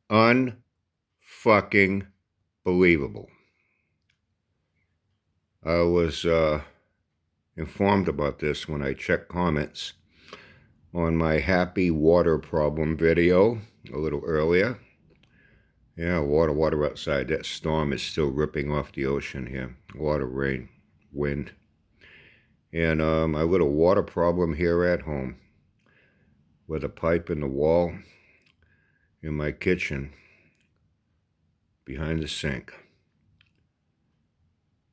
Unfucking believable. I was informed about this when I checked comments on my happy water problem video a little earlier. Yeah, water outside. That storm is still ripping off the ocean here. A lot of rain, wind. And my little water problem here at home with a pipe in the wall in my kitchen behind the sink.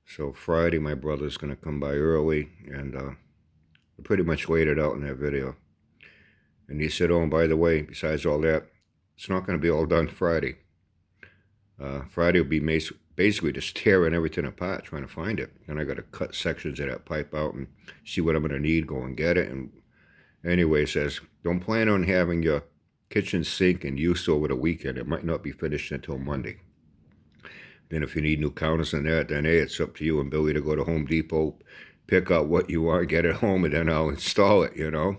So Friday, my brother's going to come by early, and I pretty much laid it out in that video. And he said, oh, and by the way, besides all that, it's not going to be all done Friday. Friday will be basically just tearing everything apart, trying to find it. And I got to cut sections of that pipe out and see what I'm going to need, go and get it. And anyway, he says, don't plan on having your kitchen sink in use over the weekend. It might not be finished until Monday. Then if you need new counters and that, then hey, it's up to you and Billy to go to Home Depot, pick out what you want, get it home, and then I'll install it, you know.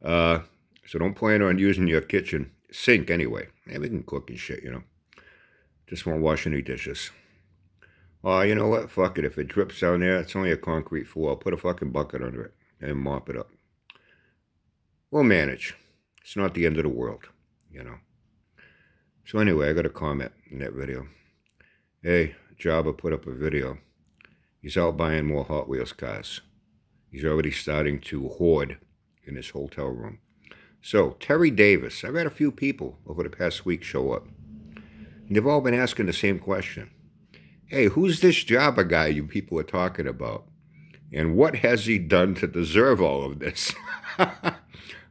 So don't plan on using your kitchen sink anyway. Yeah, we can cook and shit, you know. Just won't wash any dishes. Oh, you know what? Fuck it. If it drips down there, it's only a concrete floor. Put a fucking bucket under it and mop it up. We'll manage. It's not the end of the world, you know. So anyway, I got a comment in that video. Hey, Jabba put up a video. He's out buying more Hot Wheels cars. He's already starting to hoard in his hotel room. So, Terry Davis. I've had a few people over the past week show up. And they've all been asking the same question. Hey, who's this Jabba guy you people are talking about? And what has he done to deserve all of this?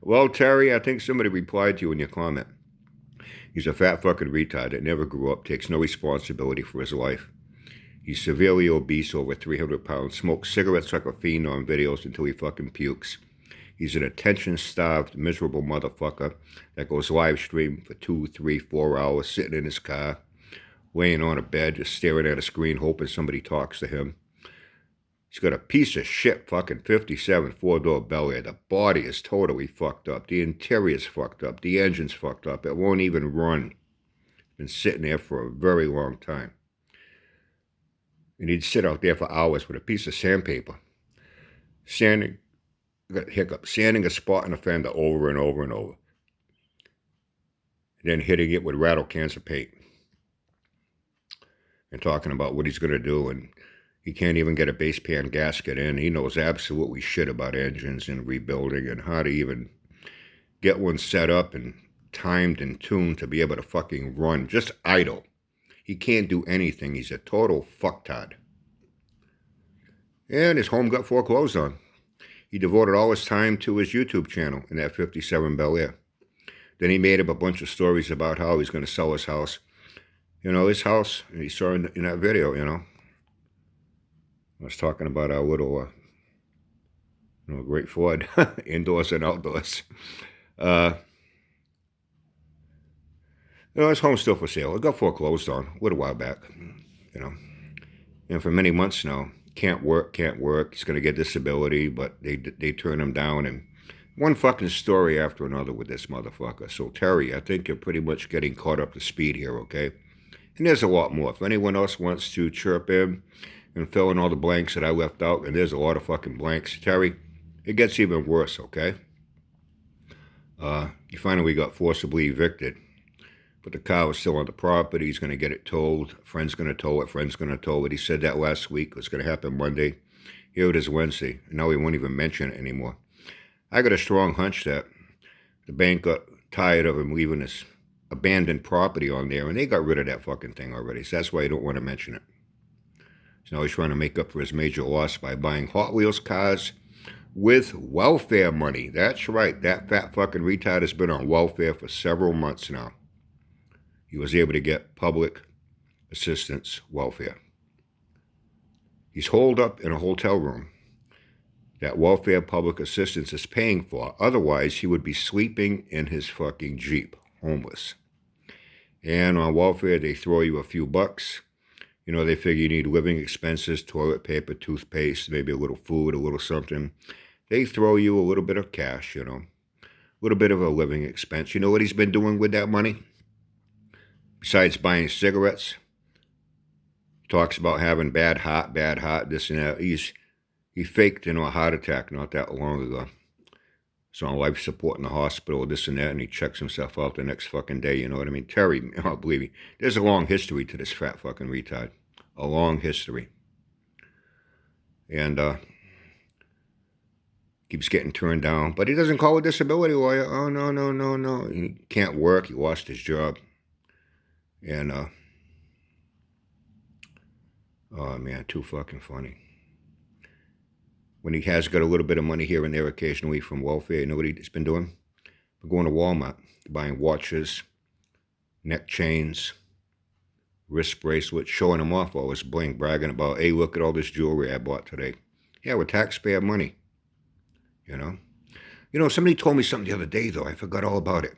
Well, Terry, I think somebody replied to you in your comment. He's a fat fucking retard that never grew up, takes no responsibility for his life. He's severely obese, over 300 pounds, smokes cigarettes like a fiend on videos until he fucking pukes. He's an attention-starved, miserable motherfucker that goes live stream for 2, 3, 4 hours, sitting in his car, laying on a bed, just staring at a screen, hoping somebody talks to him. He's got a piece of shit fucking 57 four-door Bel Air. The body is totally fucked up. The interior's fucked up. The engine's fucked up. It won't even run. It's been sitting there for a very long time. And he'd sit out there for hours with a piece of sandpaper, sanding a spot in the fender over and over and over. And then hitting it with rattle cans of paint. And talking about what he's going to do, and he can't even get a base pan gasket in. He knows absolutely shit about engines and rebuilding and how to even get one set up and timed and tuned to be able to fucking run, just idle. He can't do anything. He's a total fucktard. And his home got foreclosed on. He devoted all his time to his YouTube channel in that 57 Bel Air. Then he made up a bunch of stories about how he's going to sell his house. You know, his house, and he saw in that video, you know. I was talking about our little, great Ford, indoors and outdoors. His home's still for sale. It got foreclosed on a little while back, you know. And for many months now, can't work. He's going to get disability, but they turn him down. And one fucking story after another with this motherfucker. So, Terry, I think you're pretty much getting caught up to speed here, okay? And there's a lot more. If anyone else wants to chirp in and fill in all the blanks that I left out, and there's a lot of fucking blanks, Terry, it gets even worse, okay? He finally got forcibly evicted, but the car was still on the property. He's going to get it towed. A friend's going to tow it. He said that last week. It was going to happen Monday. Here it is Wednesday, and now he won't even mention it anymore. I got a strong hunch that the bank got tired of him leaving this abandoned property on there, and they got rid of that fucking thing already. So that's why I don't want to mention it. So now he's trying to make up for his major loss by buying Hot Wheels cars with welfare money. That's right. That fat fucking retard has been on welfare for several months now. He was able to get public assistance welfare. He's holed up in a hotel room that welfare public assistance is paying for. Otherwise, he would be sleeping in his fucking Jeep, homeless. And on welfare, they throw you a few bucks. You know, they figure you need living expenses, toilet paper, toothpaste, maybe a little food, a little something. They throw you a little bit of cash, you know, a little bit of a living expense. You know what he's been doing with that money? Besides buying cigarettes, talks about having bad heart, this and that. He faked, a heart attack not that long ago. He's on life support in the hospital, this and that, and he checks himself out the next fucking day, you know what I mean? Terry, oh, believe me, there's a long history to this fat fucking retard. A long history. And, keeps getting turned down. But he doesn't call a disability lawyer. Oh, no. He can't work. He lost his job. And, oh, man, too fucking funny. When he has got a little bit of money here and there occasionally from welfare, you know what he's been doing? We're going to Walmart, buying watches, neck chains, wrist bracelets, showing them off all this bling, bragging about, hey, look at all this jewelry I bought today. Yeah, with taxpayer money, you know. Somebody told me something the other day, though. I forgot all about it.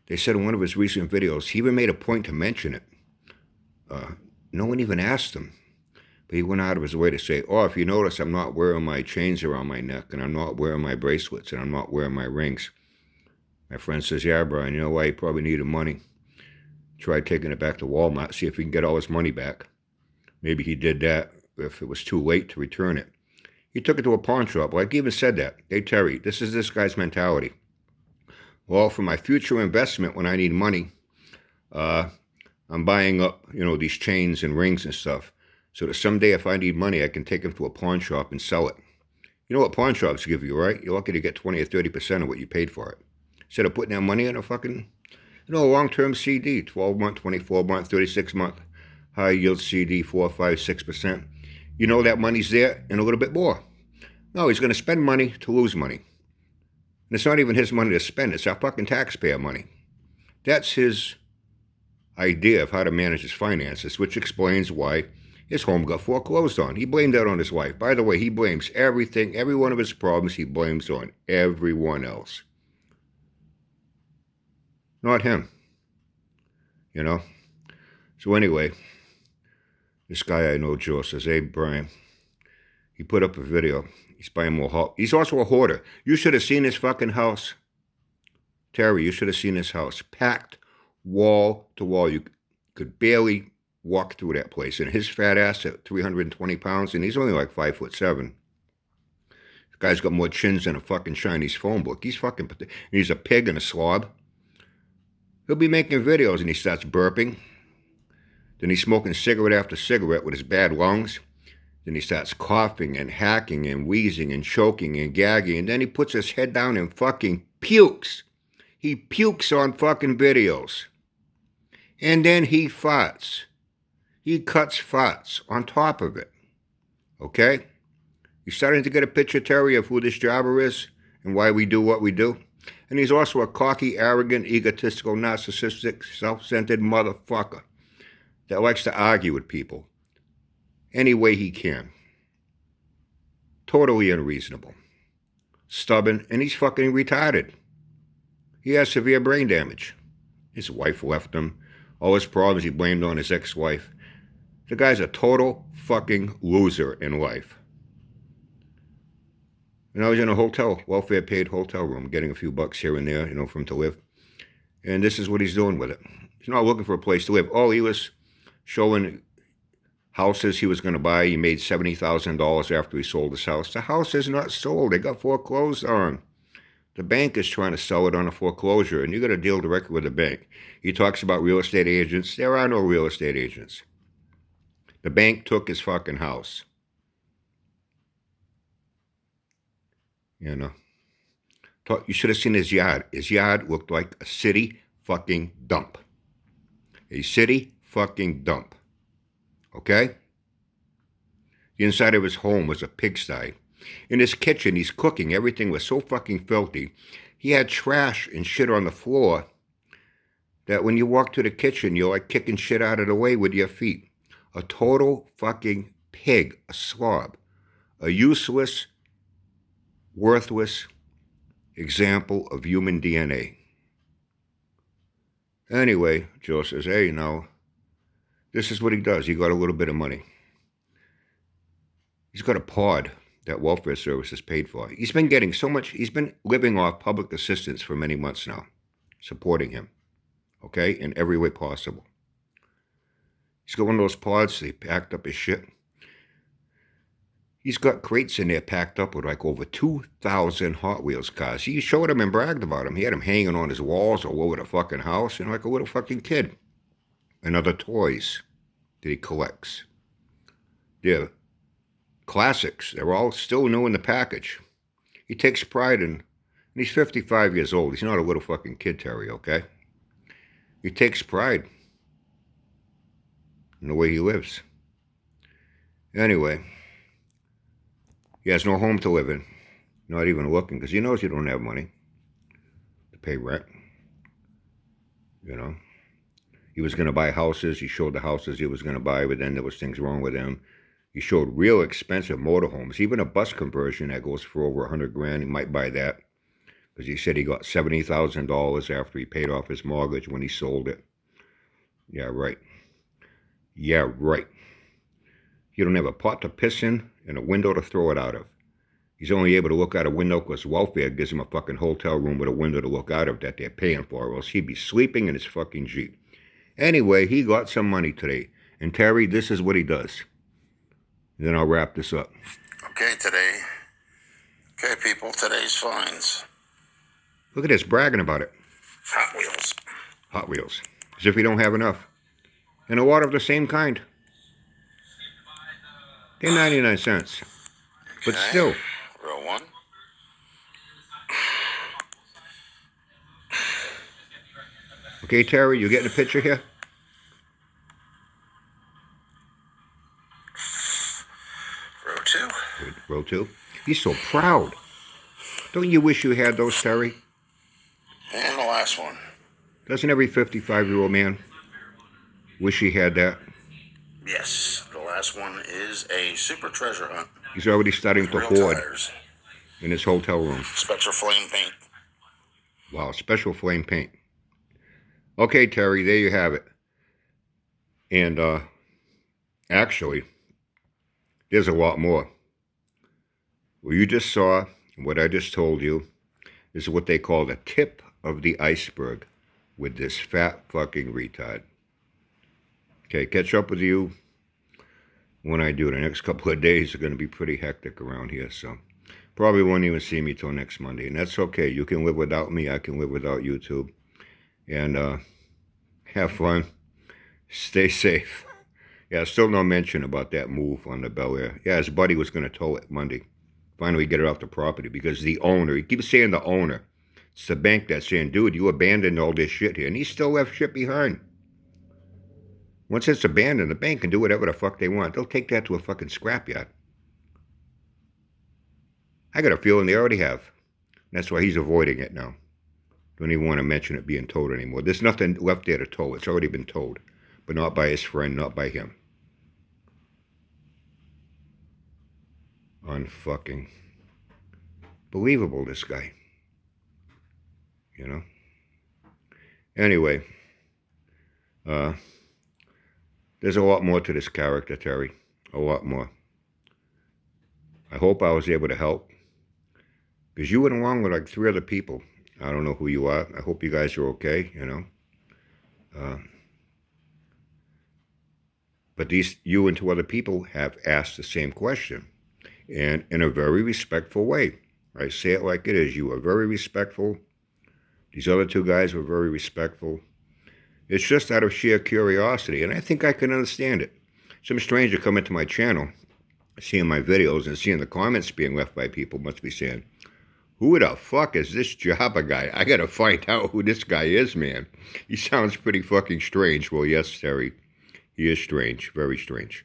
They said in one of his recent videos, he even made a point to mention it. No one even asked him. But he went out of his way to say, oh, if you notice, I'm not wearing my chains around my neck, and I'm not wearing my bracelets, and I'm not wearing my rings. My friend says, yeah, Brian, you know why? He probably needed money. Tried taking it back to Walmart, see if he can get all his money back. Maybe he did that if it was too late to return it. He took it to a pawn shop. Like he even said that. Hey, Terry, this is this guy's mentality. Well, for my future investment when I need money, I'm buying up, these chains and rings and stuff. So that someday if I need money, I can take them to a pawn shop and sell it. You know what pawn shops give you, right? You're lucky to get 20 or 30% of what you paid for it. Instead of putting that money in a fucking, long-term CD, 12-month, 24-month, 36-month, high-yield CD, 4, 5, 6%. You know that money's there and a little bit more. No, he's going to spend money to lose money. And it's not even his money to spend. It's our fucking taxpayer money. That's his idea of how to manage his finances, which explains why his home got foreclosed on. He blamed that on his wife. By the way, he blames everything, every one of his problems he blames on everyone else. Not him. So anyway, this guy I know, Joe, says, hey, Brian, he put up a video. He's buying more house. He's also a hoarder. You should have seen his fucking house. Terry, you should have seen his house. Packed wall to wall. You could barely walk through that place. And his fat ass at 320 pounds, and he's only like 5'7". This guy's got more chins than a fucking Chinese phone book. He's a pig and a slob. He'll be making videos and he starts burping. Then he's smoking cigarette after cigarette with his bad lungs. Then he starts coughing and hacking and wheezing and choking and gagging. And then he puts his head down and fucking pukes. He pukes on fucking videos. And then he farts. He cuts farts on top of it. Okay? You're starting to get a picture, Terry, of who this Jabba is and why we do what we do. And he's also a cocky, arrogant, egotistical, narcissistic, self-centered motherfucker that likes to argue with people any way he can. Totally unreasonable. Stubborn, and he's fucking retarded. He has severe brain damage. His wife left him. All his problems he blamed on his ex-wife. The guy's a total fucking loser in life. And I was in a hotel, welfare-paid hotel room, getting a few bucks here and there, for him to live. And this is what he's doing with it. He's not looking for a place to live. Oh, he was showing houses he was going to buy. He made $70,000 after he sold his house. The house is not sold. They got foreclosed on. The bank is trying to sell it on a foreclosure, and you got to deal directly with the bank. He talks about real estate agents. There are no real estate agents. The bank took his fucking house. You should have seen his yard. His yard looked like a city fucking dump. A city fucking dump. Okay? The inside of his home was a pigsty. In his kitchen, he's cooking. Everything was so fucking filthy. He had trash and shit on the floor that when you walk to the kitchen, you're like kicking shit out of the way with your feet. A total fucking pig, a slob, a useless, worthless example of human DNA. Anyway, Joe says, hey, this is what he does. He got a little bit of money. He's got a pod that welfare services paid for. He's been getting so much, he's been living off public assistance for many months now, supporting him, okay, in every way possible. He's got one of those pods. They packed up his shit. He's got crates in there packed up with like over 2,000 Hot Wheels cars. He showed them and bragged about them. He had them hanging on his walls all over the fucking house, like a little fucking kid. And other toys that he collects. They're classics. They're all still new in the package. He takes pride in, and he's 55 years old. He's not a little fucking kid, Terry, okay? He takes pride in the way he lives. Anyway, he has no home to live in. Not even looking, because he knows he don't have money to pay rent. He was going to buy houses. He showed the houses he was going to buy, but then there was things wrong with them. He showed real expensive motorhomes, even a bus conversion that goes for over $100,000. He might buy that, because he said he got $70,000 after he paid off his mortgage when he sold it. Yeah, right. Yeah, right. He don't have a pot to piss in and a window to throw it out of. He's only able to look out a window because welfare gives him a fucking hotel room with a window to look out of that they're paying for, or else he'd be sleeping in his fucking Jeep. Anyway, he got some money today. And Terry, this is what he does. And then I'll wrap this up. Okay, people, today's finds. Look at this, bragging about it. Hot Wheels. Hot Wheels. As if he don't have enough. And a lot of the same kind. They're 99 cents. But Okay. still. Row one. Okay, Terry, you getting a picture here? Row two. Row two. He's so proud. Don't you wish you had those, Terry? And the last one. Doesn't every 55-year-old man wish he had that? Yes, the last one is a super treasure hunt. He's already starting to Real hoard tires. in his hotel room. Spectra flame paint. Wow, special flame paint. Okay, Terry, there you have it. And actually, there's a lot more. What you just saw, what I just told you, is what they call the tip of the iceberg with this fat fucking retard. Okay, catch up with you when I do. The next couple of days are going to be pretty hectic around here, so probably won't even see me till next Monday. And that's okay. You can live without me. I can live without YouTube. And have fun. Stay safe. Yeah, still no mention about that move on the Bel Air. Yeah, his buddy was going to tow it Monday. Finally get it off the property because the owner, he keeps saying the owner. It's the bank that's saying, dude, you abandoned all this shit here. And he still left shit behind. Once it's abandoned, the bank can do whatever the fuck they want. They'll take that to a fucking scrapyard. I got a feeling they already have. That's why he's avoiding it now. Don't even want to mention it being towed anymore. There's nothing left there to tow. It's already been towed. But not by his friend, not by him. Unfucking believable, this guy. Anyway, there's a lot more to this character, Terry. A lot more. I hope I was able to help. Because you went along with like 3 other people. I don't know who you are. I hope you guys are okay, But you and 2 other people have asked the same question. And in a very respectful way. I say it like it is. You are very respectful. These other 2 guys were very respectful. It's just out of sheer curiosity, and I think I can understand it. Some stranger come into my channel, seeing my videos and seeing the comments being left by people must be saying, who the fuck is this Jabba guy? I gotta find out who this guy is, man. He sounds pretty fucking strange. Well, yes, Terry, he is strange, very strange.